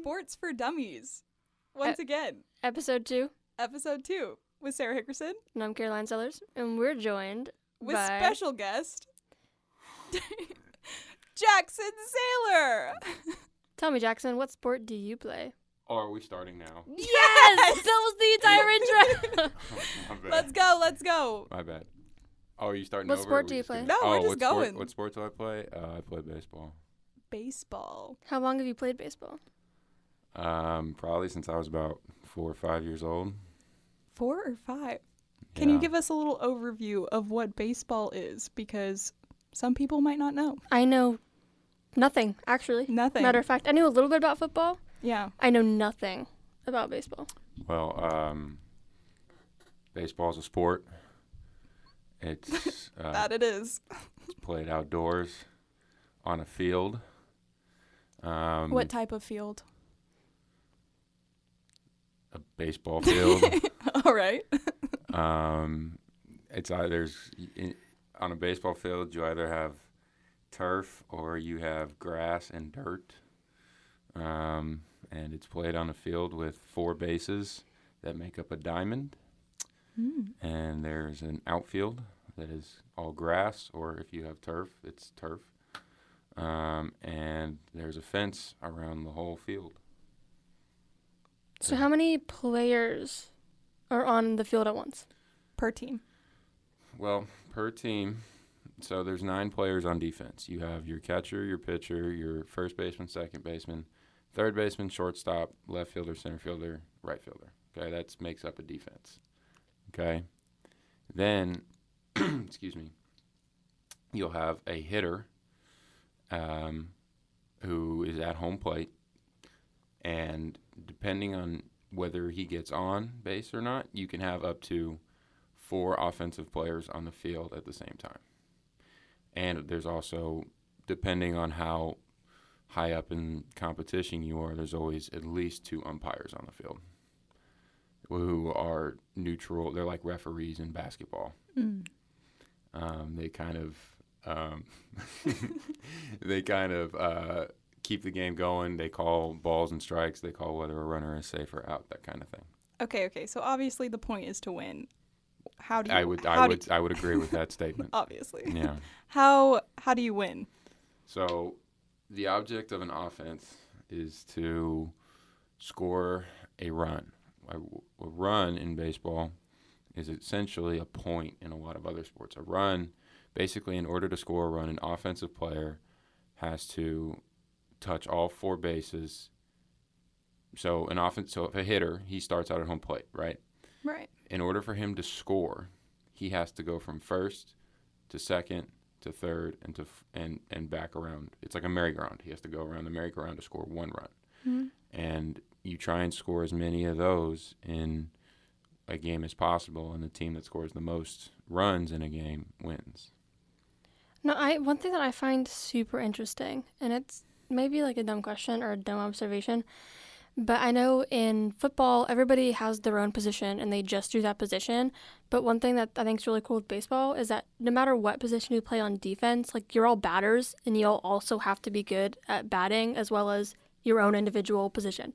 Sports for Dummies. Once again. Episode 2. Episode 2 with Sarah Hickerson. And I'm Caroline Sellers. And we're joined with by... special guest, Jackson Saylor. Tell me, Jackson, what sport do you play? Oh, are we starting now? Yes! That was the entire intro. My bad. Let's go. My bad. Oh, are you starting What over? sport do you play? No, we're just going. What sport do I play? I play baseball. Baseball. How long have you played baseball? Probably since I was about 4 or 5 years old. 4 or 5? Can you give us a little overview of what baseball is? Because some people might not know. I know nothing, actually. Nothing. Matter of fact, I knew a little bit about football. Yeah. I know nothing about baseball. Well, baseball is a sport. It's that it is. It's played outdoors on a field. What type of field? A baseball field. All right. It's either on a baseball field you either have turf or you have grass and dirt. And it's played on a field with 4 bases that make up a diamond. And there's an outfield that is all grass, or if you have turf, it's turf. And there's a fence around the whole field. So how many players are on the field at once? Per team. Well, per team, so there's 9 players on defense. You have your catcher, your pitcher, your first baseman, second baseman, third baseman, shortstop, left fielder, center fielder, right fielder. Okay, that makes up a defense. Okay. Then, excuse me, you'll have a hitter who is at home plate, and depending on whether he gets on base or not, you can have up to 4 offensive players on the field at the same time. And there's also, depending on how high up in competition you are, there's always at least 2 umpires on the field who are neutral. They're like referees in basketball. They kind of keep the game going. They call balls and strikes. They call whether a runner is safe or out, that kind of thing. Okay. So obviously the point is to win. How do you? I would agree with that statement. Obviously. Yeah. How do you win? So, the object of an offense is to score a run. A run in baseball is essentially a point in a lot of other sports. A run, basically, in order to score a run, an offensive player has to touch all 4 bases. So if a hitter, he starts out at home plate, right? Right. In order for him to score, he has to go from first to second to third and back around. It's like a merry-go-round. He has to go around the merry-go-round to score 1 run. Mm-hmm. And you try and score as many of those in a game as possible, and the team that scores the most runs in a game wins. No, one thing that I find super interesting, and it's maybe like a dumb question or a dumb observation, but I know in football, everybody has their own position and they just do that position. But one thing that I think is really cool with baseball is that no matter what position you play on defense, like you're all batters and you'll also have to be good at batting as well as your own individual position.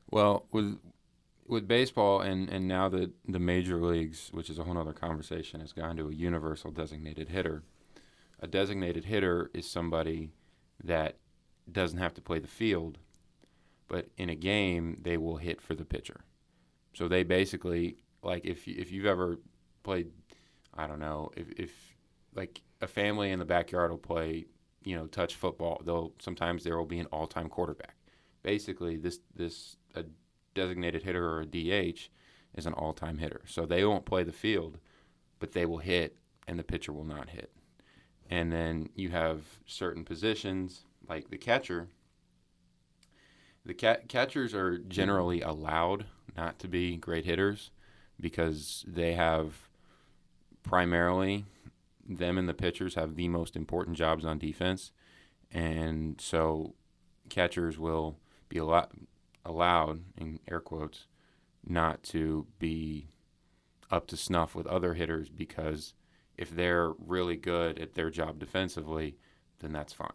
Well, with baseball and now the major leagues, which is a whole other conversation, has gone to a universal designated hitter. A designated hitter is somebody that doesn't have to play the field, but in a game, they will hit for the pitcher. So they basically, like if you've ever played, I don't know, if like a family in the backyard will play, touch football, sometimes there will be an all-time quarterback. Basically, a designated hitter or a DH is an all-time hitter. So they won't play the field, but they will hit, and the pitcher will not hit. And then you have certain positions, like the catcher. The catchers are generally allowed not to be great hitters because they have primarily, them and the pitchers have the most important jobs on defense. And so catchers will be allowed, in air quotes, not to be up to snuff with other hitters because if they're really good at their job defensively, then that's fine.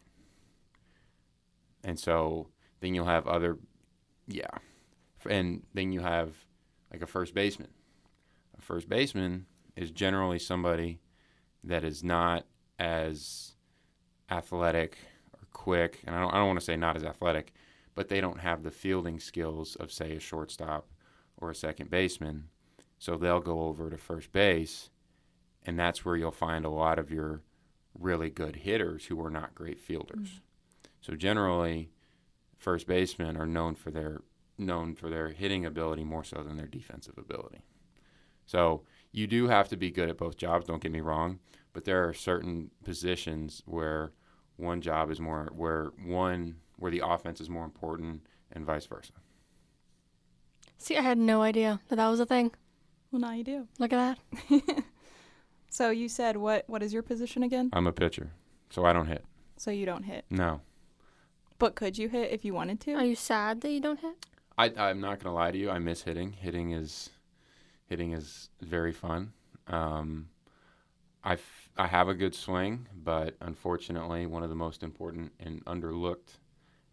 And so then you'll have other Yeah. And then you have like a first baseman. A first baseman is generally somebody that is not as athletic or quick, and I don't want to say not as athletic, but they don't have the fielding skills of, say, a shortstop or a second baseman. So they'll go over to first base, and that's where you'll find a lot of your really good hitters who are not great fielders. So generally, first basemen are known for their hitting ability more so than their defensive ability. So you do have to be good at both jobs, don't get me wrong, but there are certain positions where one job is more where the offense is more important and vice versa. See, I had no idea that was a thing. Well, now you do. Look at that. So you said what is your position again? I'm a pitcher, so I don't hit. So you don't hit. No. But could you hit if you wanted to? Are you sad that you don't hit? I'm not going to lie to you. I miss hitting. Hitting is very fun. I have a good swing, but unfortunately, one of the most important and underlooked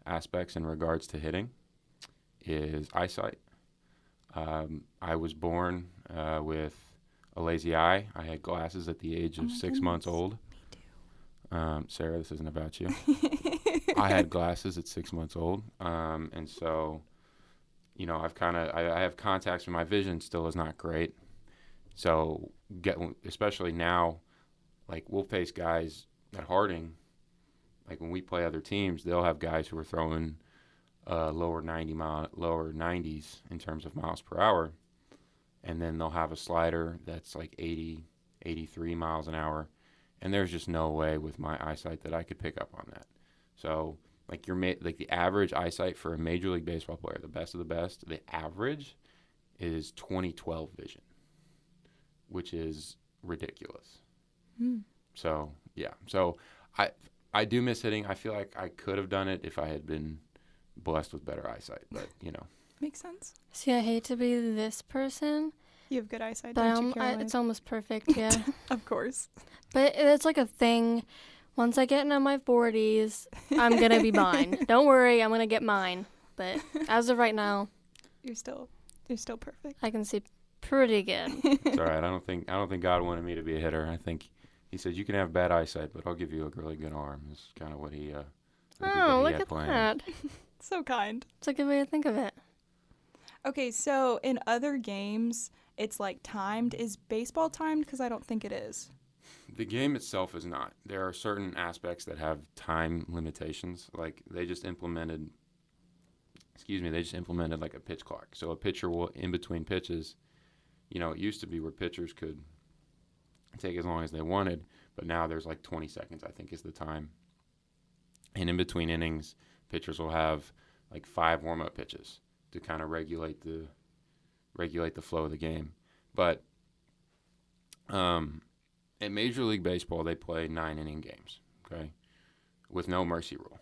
aspects in regards to hitting is eyesight. I was born with a lazy eye. I had glasses at the age of 6 months old. Me too. Sarah, this isn't about you. I had glasses at 6 months old, and so, I have contacts, and my vision still is not great. So, especially now, like we'll face guys at Harding. Like when we play other teams, they'll have guys who are throwing lower 90s in terms of miles per hour, and then they'll have a slider that's like 80, 83 miles an hour, and there's just no way with my eyesight that I could pick up on that. So like the average eyesight for a Major League Baseball player, the best of the best, the average is 20/12 vision, which is ridiculous. So yeah, so I do miss hitting. I feel like I could have done it if I had been blessed with better eyesight, but Makes sense. See, I hate to be this person, You have good eyesight, but don't you, Caroline? it's almost perfect, yeah. Of course. But it's like a thing. Once I get into my 40s, I'm going to be mine. Don't worry, I'm going to get mine. But as of right now, You're still perfect. I can see pretty good. it's all right. I don't think God wanted me to be a hitter. I think He said you can have bad eyesight, but I'll give you a really good arm. Is kind of what he. Oh, look at that. So kind. It's a good way to think of it. Okay, so in other games, it's like timed. Is baseball timed? Because I don't think it is. The game itself is not. There are certain aspects that have time limitations. Like they just implemented like a pitch clock. So a pitcher will, in between pitches, it used to be where pitchers could take as long as they wanted, but now there's like 20 seconds, I think, is the time. And in between innings, pitchers will have like 5 warm-up pitches to kind of regulate the flow of the game. But at Major League Baseball, they play 9-inning games, okay, with no mercy rule.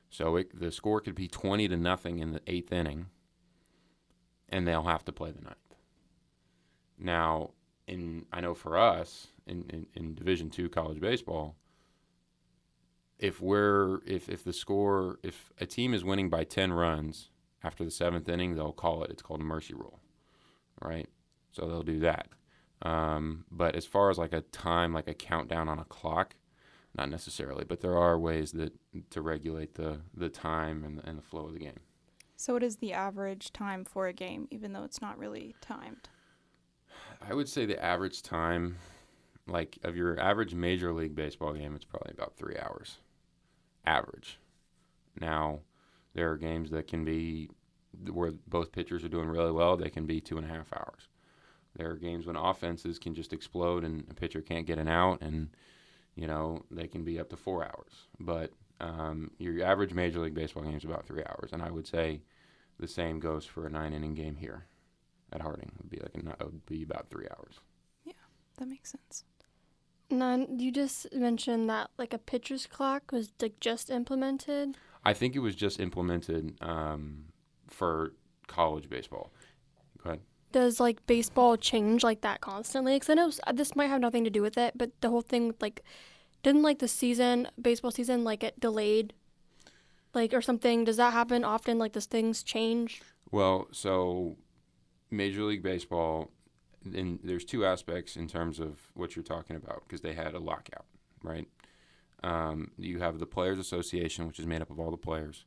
So the score could be 20-0 in the 8th inning, and they'll have to play the 9th. Now, I know for us in Division II college baseball, if a team is winning by 10 runs after the 7th inning, they'll call it. It's called a mercy rule, right? So they'll do that. But as far as like a time, like a countdown on a clock, not necessarily. But there are ways to regulate the time and the flow of the game. So what is the average time for a game, even though it's not really timed? I would say the average time, like of your average Major League Baseball game, it's probably about 3 hours. Average. Now, there are games that can be where both pitchers are doing really well. They can be 2.5 hours. There are games when offenses can just explode and a pitcher can't get an out, and they can be up to 4 hours. But your average Major League Baseball game is about 3 hours, and I would say the same goes for a 9-inning game here at Harding. It would be about 3 hours. Yeah, that makes sense. Now, you just mentioned that like a pitcher's clock was like just implemented. I think it was just implemented for college baseball. Go ahead. Does like baseball change like that constantly? Because I know this might have nothing to do with it, but the whole thing with like, didn't like the baseball season like get delayed? like, or something? Does that happen often? Like, does things change? Well, so Major League Baseball, and there's two aspects in terms of what you're talking about because they had a lockout, right? You have the Players Association, which is made up of all the players,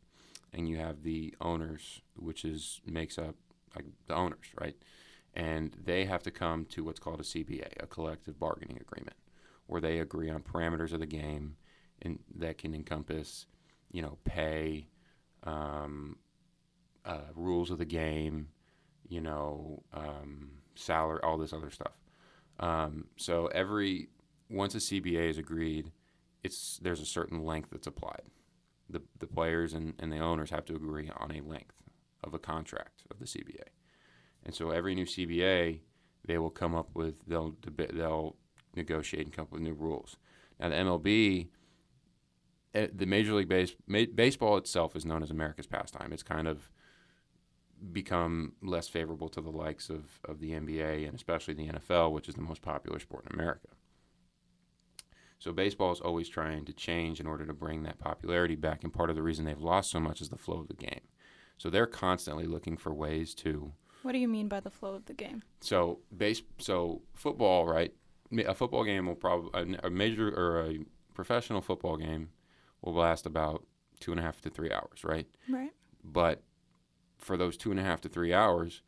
and you have the owners, which makes up like the owners, right? And they have to come to what's called a CBA, a collective bargaining agreement, where they agree on parameters of the game, and that can encompass, pay, rules of the game, salary, all this other stuff. So once a CBA is agreed, there's a certain length that's applied. The players and the owners have to agree on a length of a contract of the CBA. And so every new CBA, they'll negotiate and come up with new rules. Now the MLB, the Major League Baseball itself is known as America's pastime. It's kind of become less favorable to the likes of the NBA and especially the NFL, which is the most popular sport in America. So baseball is always trying to change in order to bring that popularity back, and part of the reason they've lost so much is the flow of the game. So they're constantly looking for ways to... What do you mean by the flow of the game? So football, right? A football game will probably a professional football game will last about 2.5 to 3 hours, right? Right. But for those 2.5 to 3 hours,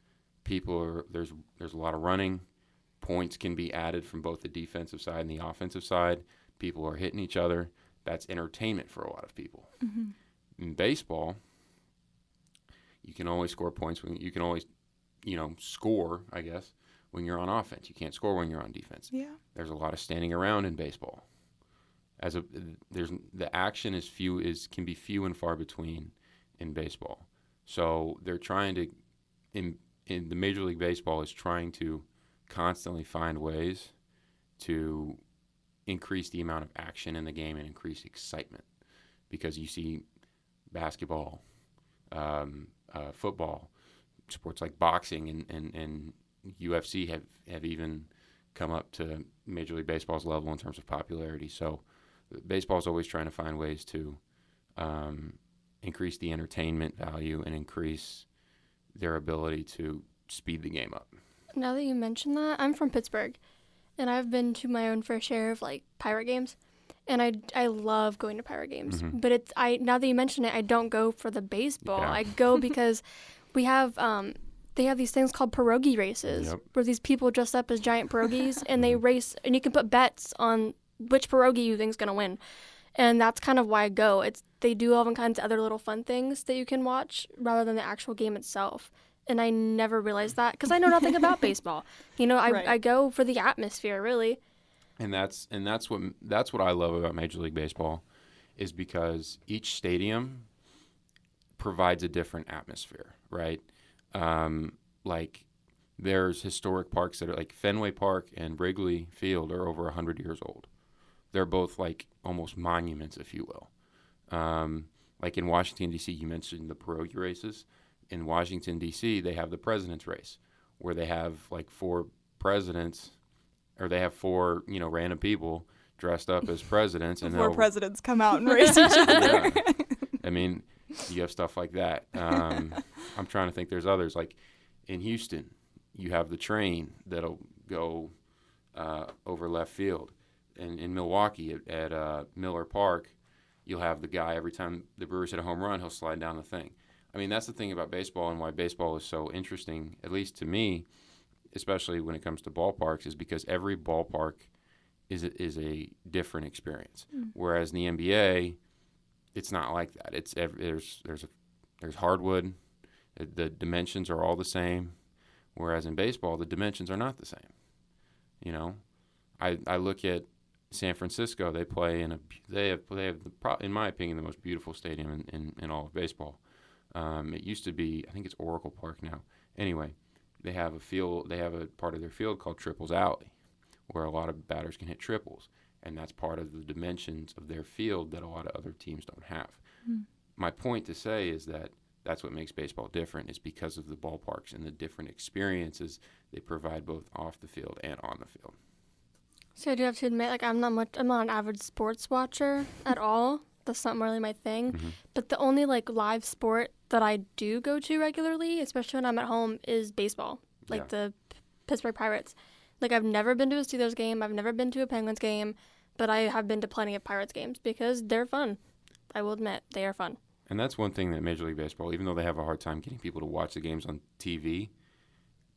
there's a lot of running. Points can be added from both the defensive side and the offensive side. People are hitting each other. That's entertainment for a lot of people. Mm-hmm. In baseball, you can always score points you can always, score, I guess, when you're on offense. You can't score when you're on defense. Yeah. There's a lot of standing around in baseball. The action can be few and far between in baseball. So they're trying to in the Major League Baseball is trying to constantly find ways to increase the amount of action in the game and increase excitement, because you see basketball, football, sports like boxing and UFC have even come up to Major League Baseball's level in terms of popularity. So baseball is always trying to find ways to increase the entertainment value and increase their ability to speed the game up. Now that you mention that, I'm from Pittsburgh, and I've been to my own fair share of like pirate games, and I love going to pirate games. Mm-hmm. But now that you mention it, I don't go for the baseball. Yeah. I go because we have they have these things called pierogi races, Yep. where these people dress up as giant pierogies and they race, and you can put bets on which pierogi you think's gonna win. And that's kind of why I go. They do all kinds of other little fun things that you can watch rather than the actual game itself. And I never realized that because I know nothing about baseball. Right. I go for the atmosphere, really. And that's what I love about Major League Baseball, is because each stadium provides a different atmosphere, right? Like there's historic parks that are like Fenway Park and Wrigley Field are over 100 years old. They're both like almost monuments, if you will. Like in Washington, D.C., you mentioned the pierogi races. In Washington, D.C., they have the president's race, where they have like 4 presidents, or they have 4, random people dressed up as presidents. And 4 presidents come out and race each other. Yeah. I mean, you have stuff like that. I'm trying to think. There's others. Like in Houston, you have the train that'll go over left field. And in Milwaukee at Miller Park, you'll have the guy, every time the Brewers hit a home run, he'll slide down the thing. I mean, that's the thing about baseball, and why baseball is so interesting, at least to me, especially when it comes to ballparks, is because every ballpark is a different experience. Mm. Whereas in the NBA, it's not like that. There's hardwood, the dimensions are all the same. Whereas in baseball, the dimensions are not the same. I look at San Francisco. They play they have in my opinion, the most beautiful stadium in all of baseball. It used to be, I think it's Oracle Park now. Anyway, they have a part of their field called Triples Alley, where a lot of batters can hit triples, and that's part of the dimensions of their field that a lot of other teams don't have. Mm. My point to say is that that's what makes baseball different, is because of the ballparks and the different experiences they provide both off the field and on the field. So I do have to admit, like I'm not an avid sports watcher at all. That's not really my thing. Mm-hmm. But the only like live sport that I do go to regularly, especially when I'm at home, is baseball. Like the Pittsburgh Pirates. Like I've never been to a Steelers game. I've never been to a Penguins game, but I have been to plenty of Pirates games because they're fun. I will admit, they are fun. And that's one thing that Major League Baseball, even though they have a hard time getting people to watch the games on TV,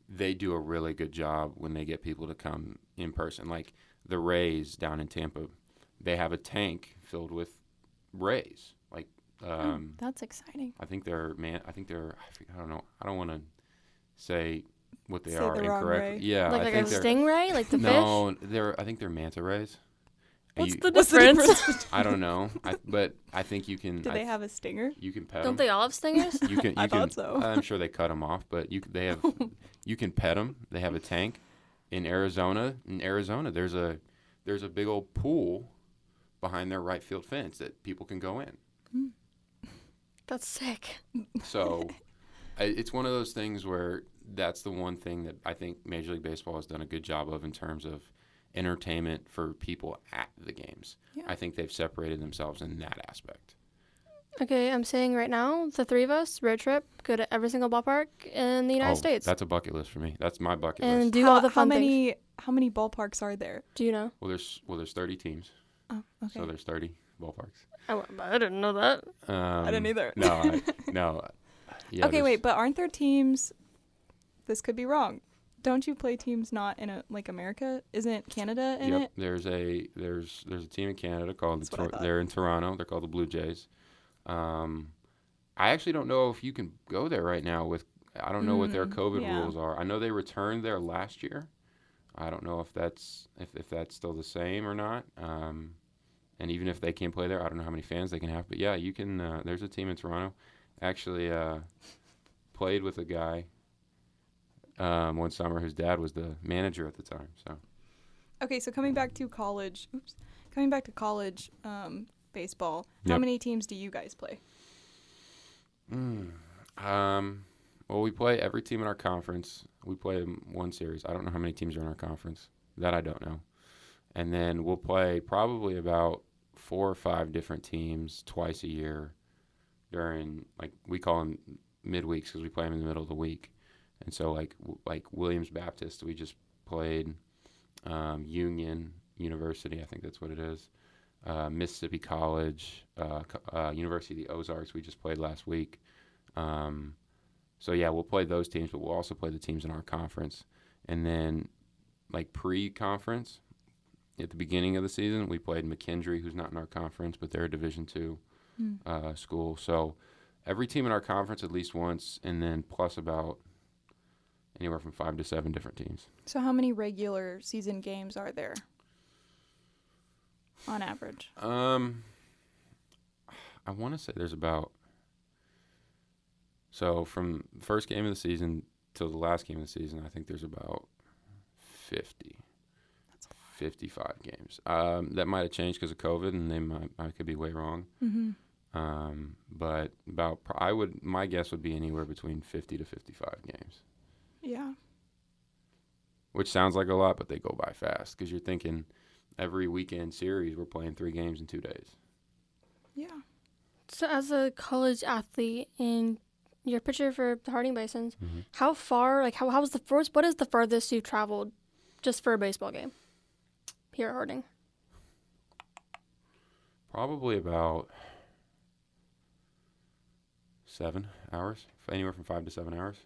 they do a really good job when they get people to come in person. Like the Rays down in Tampa, they have a tank filled with Rays. Like that's exciting. I think they're I don't know. I don't want to say what they Say are the wrong incorrectly. ray. Yeah, Like I a think they're stingray, like the fish. no. I think they're manta rays. What's You- the What's the difference? difference? I don't know, but I think you can. Do they have a stinger? You can pet Don't them. they all have stingers? You can. I You can, thought so. I'm sure they cut them off, but they have. You can pet them. They have a tank. In Arizona, there's a big old pool behind their right field fence that people can go in. That's sick. So it's one of those things where that's the one thing that I think Major League Baseball has done a good job of in terms of entertainment for people at the games. Yeah. I think they've separated themselves in that aspect. Okay, I'm saying right now, the three of us, road trip, go to every single ballpark in the United States. That's a bucket list for me. That's my bucket And list. do all the fun things. How many ballparks are there? Do you know? Well, there's 30 teams, Oh, okay. so there's 30 ballparks. Oh, I didn't know that. I didn't either. No. Yeah, Okay, there's- wait, but aren't there teams? This could be wrong. Don't you play teams not in America? Isn't Canada in Yep, it? there's a team in Canada called That's what I thought. they're in Toronto. They're called the Blue Jays. I actually don't know if you can go there right now I don't know what their COVID yeah. rules are. I know they returned there last year. I don't know if that's still the same or not. And even if they can't play there, I don't know how many fans they can have. But yeah, you can. There's a team in Toronto. Actually, played with a guy one summer whose dad was the manager at the time. So. Okay, so coming back to college. Baseball. How Yep. many teams do you guys play? Well, we play every team in our conference. We play one series. I don't know how many teams are in our conference. That I don't know. And then we'll play probably about 4 or 5 different teams twice a year during, like, we call them midweeks because we play them in the middle of the week. And so, like Williams Baptist, we just played Union University, I think that's what it is. Mississippi College, University of the Ozarks, we just played last week. So, yeah, we'll play those teams, but we'll also play the teams in our conference. And then, like, pre-conference, at the beginning of the season, we played McKendree, who's not in our conference, but they're a Division II school. So every team in our conference at least once, and then plus about anywhere from 5 to 7 different teams. So how many regular season games are there on average? I want to say there's about, so from the first game of the season till the last game of the season, I think there's about 55 games. That might have changed because of COVID, and I could be way wrong. Mm-hmm. But my guess would be anywhere between 50 to 55 games. Yeah. Which sounds like a lot, but they go by fast because you're thinking every weekend series we're playing 3 games in 2 days. Yeah. So as a college athlete in your picture for the Harding Bisons, Mm-hmm. how far, like how was the first, what is the furthest you've traveled just for a baseball game here at Harding? Probably about 7 hours, anywhere from 5 to 7 hours.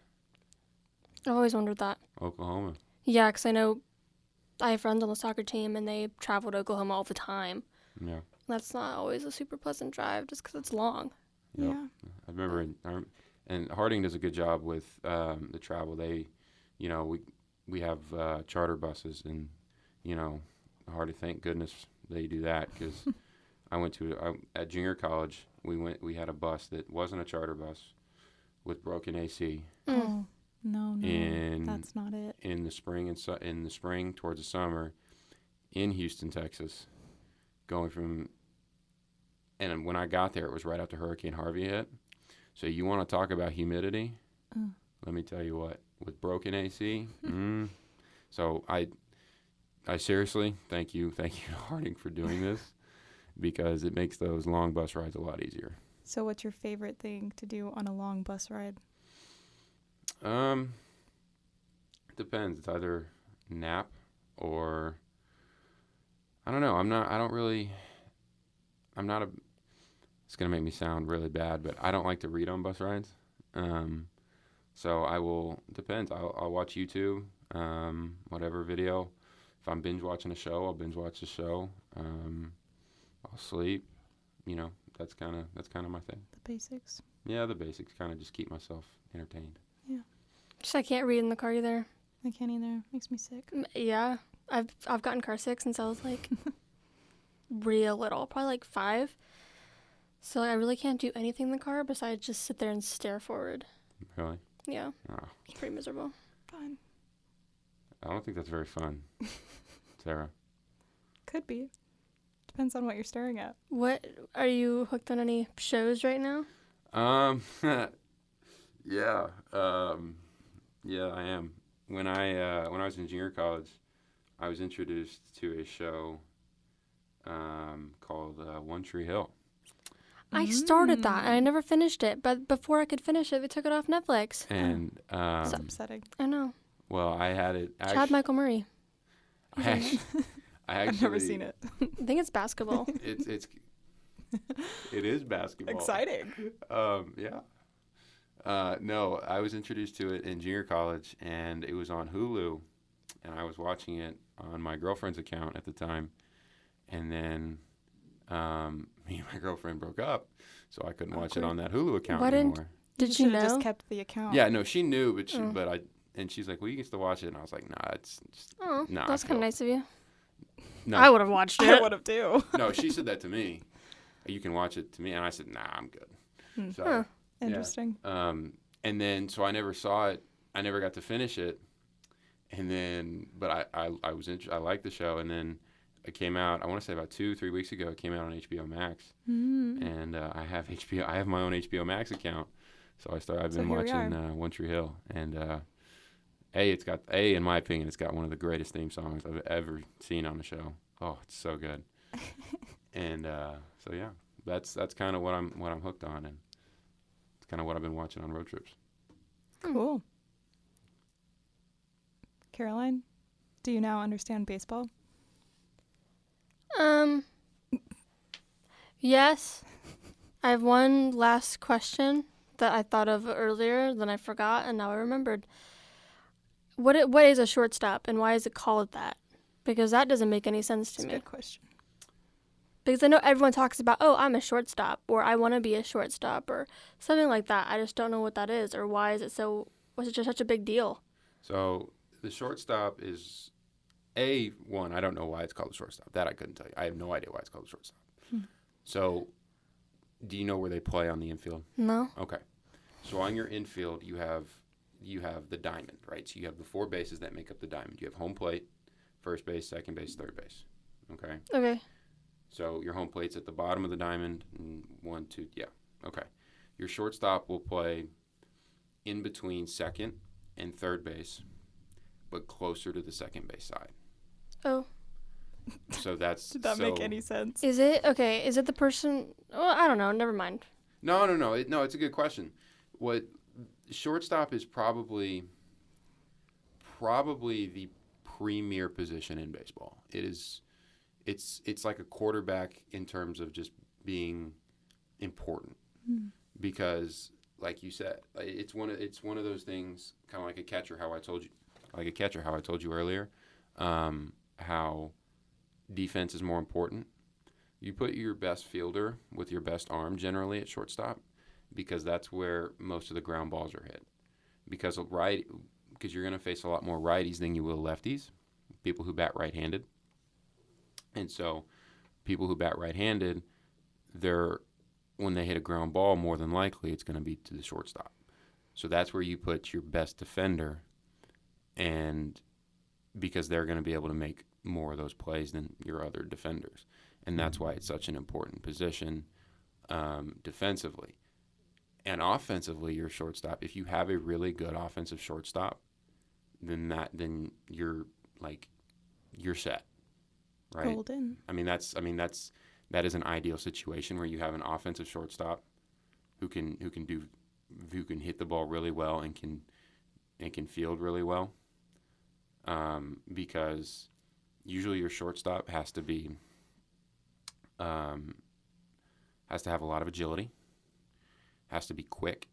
I've always wondered that. Oklahoma. Yeah, because I know I have friends on the soccer team and they travel to Oklahoma all the time. Yeah. That's not always a super pleasant drive just because it's long. Yep. Yeah. I remember, and Harding does a good job with the travel. They, we have charter buses, and Harding, thank goodness they do that because I went at junior college. We had a bus that wasn't a charter bus with broken AC. Oh no, In that's not it. in the spring in the spring towards the summer in Houston, Texas, going from. And when I got there, it was right after Hurricane Harvey hit. So you want to talk about humidity? Let me tell you what, with broken AC. So I seriously thank you Harding for doing this, because it makes those long bus rides a lot easier. So what's your favorite thing to do on a long bus ride? It depends. It's either nap or I don't know. It's going to make me sound really bad, but I don't like to read on bus rides. So I will, depends. I'll watch YouTube, whatever video. If I'm binge watching a show, I'll binge watch the show. I'll sleep. That's kind of my thing. The basics. Yeah, the basics. Kind of just keep myself entertained. Yeah. Just I can't read in the car either. I can't either. Makes me sick. Yeah, I've gotten car sick since I was like real little, probably like 5. So I really can't do anything in the car besides just sit there and stare forward. Really? Yeah. Oh. It's pretty miserable. Fun. I don't think that's very fun, Sarah. Could be. Depends on what you're staring at. What are you hooked on any shows right now? Yeah. Yeah, I am. When I was in junior college, I was introduced to a show called One Tree Hill. I started that and I never finished it, but before I could finish it, they took it off Netflix. And It's upsetting. I know. well, I had it. Chad Michael Murray. I actually, I've never seen it. I think it's basketball. It is basketball. Exciting. Yeah. No, I was introduced to it in junior college, and it was on Hulu, and I was watching it on my girlfriend's account at the time, and then me and my girlfriend broke up, so I couldn't watch it on that Hulu account anymore. Did she You know? just kept the account. Yeah, no, she knew, and she's like, "Well, you can still watch it," and I was like, "Nah, it's just, Oh, nah." that's kind of nice of you. No, I would have watched it. I would have too. no, she said that to me. You can watch it to me, and I said, "Nah, I'm good." So. Huh. Interesting. And then, so I never saw it. I never got to finish it. And then, but I liked the show. And then it came out, I want to say about 2-3 weeks ago, it came out on HBO Max. And I have my own HBO Max account. So I've been watching One Tree Hill. And in my opinion, it's got one of the greatest theme songs I've ever seen on the show. Oh, it's so good. And so yeah, that's kind of what I'm hooked on, and it's kind of what I've been watching on road trips. Cool. Caroline, do you now understand baseball? Yes. I have one last question that I thought of earlier, then I forgot, and now I remembered. What is a shortstop, and why is it called that? Because that doesn't make any sense to That's me. a good question. Because I know everyone talks about, oh, I'm a shortstop, or I want to be a shortstop, or something like that. I just don't know what that is, or why is it was it just such a big deal? So the shortstop is one. I don't know why it's called a shortstop. That I couldn't tell you. I have no idea why it's called a shortstop. So, do you know where they play on the infield? No. Okay. So on your infield, you have the diamond, right? So you have the 4 bases that make up the diamond. You have home plate, first base, second base, third base. Okay. Okay. So your home plate's at the bottom of the diamond. 1, 2, yeah. Okay. Your shortstop will play in between second and third base, but closer to the second base side. Oh. So that's. Did that make any sense? Is it? Okay. Is it the person? Oh, I don't know. Never mind. No. It's a good question. What shortstop is probably the premier position in baseball. It is. It's like a quarterback in terms of just being important, because, like you said, it's one of those things, kind of like a catcher. How I told you earlier, how defense is more important. You put your best fielder with your best arm generally at shortstop, because that's where most of the ground balls are hit. Because you're going to face a lot more righties than you will lefties, people who bat right-handed. And so people who bat right-handed, when they hit a ground ball, more than likely it's going to be to the shortstop. So that's where you put your best defender, and because they're going to be able to make more of those plays than your other defenders. And that's why it's such an important position defensively. And offensively, your shortstop, if you have a really good offensive shortstop, then you're set. Right? Golden. I mean that's that is an ideal situation where you have an offensive shortstop who can hit the ball really well and can field really well. Because usually your shortstop has to have a lot of agility, has to be quick,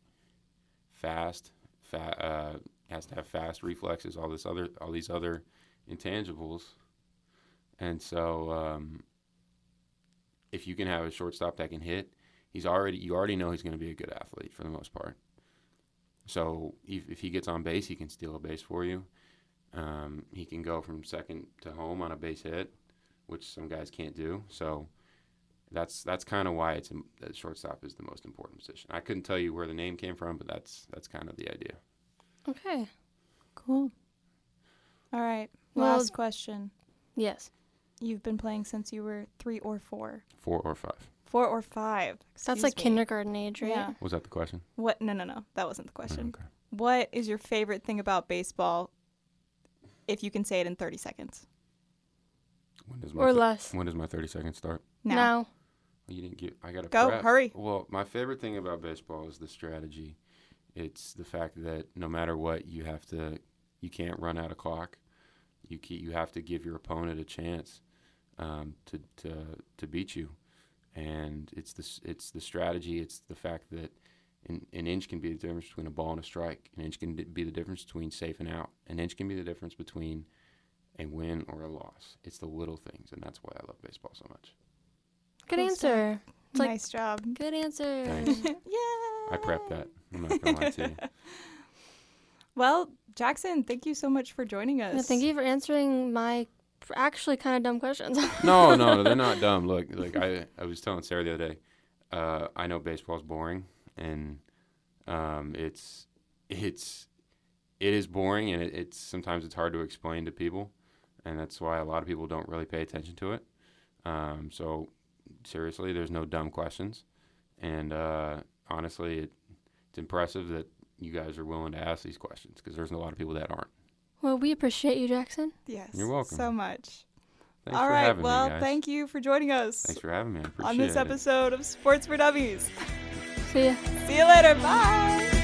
fast, has to have fast reflexes, all these other intangibles. And so if you can have a shortstop that can hit, you already know he's going to be a good athlete for the most part. So if he gets on base, he can steal a base for you. He can go from second to home on a base hit, which some guys can't do. So that's kind of why that shortstop is the most important position. I couldn't tell you where the name came from, but that's kind of the idea. Okay. Cool. All right. Well, Last question. Yes. You've been playing since you were 3 or 4? 4 or 5. 4 or 5. That's like Excuse me. kindergarten age, right? Yeah. Was that the question? What? No. That wasn't the question. Okay. What is your favorite thing about baseball, if you can say it in 30 seconds? Or less. When does my 30 seconds start? Now. Well, you didn't get. I got to Go, prep. hurry. Well, my favorite thing about baseball is the strategy. It's the fact that no matter what, you can't run out of clock. You have to give your opponent a chance to beat you, and it's the strategy. It's the fact that an inch can be the difference between a ball and a strike. An inch can be the difference between safe and out. An inch can be the difference between a win or a loss. It's the little things, and that's why I love baseball so much. Good Cool answer. It's like, Nice job. good answer. Thanks. Yeah. I prepped that. I'm not gonna lie to you. Well, Jackson, thank you so much for joining us. Yeah, thank you for answering my actually kind of dumb questions. No, they're not dumb. Look, like I was telling Sarah the other day, I know baseball's boring, and it is boring, and it's sometimes it's hard to explain to people, and that's why a lot of people don't really pay attention to it. So seriously, there's no dumb questions, and honestly, it's impressive that you guys are willing to ask these questions because there's a lot of people that aren't. Well, we appreciate you, Jackson. Yes. You're welcome. So much. Thanks All for right. having Well, me, guys. thank you for joining us Thanks for having me. I appreciate on this it. episode of Sports for Dummies. See ya. See you later. Bye.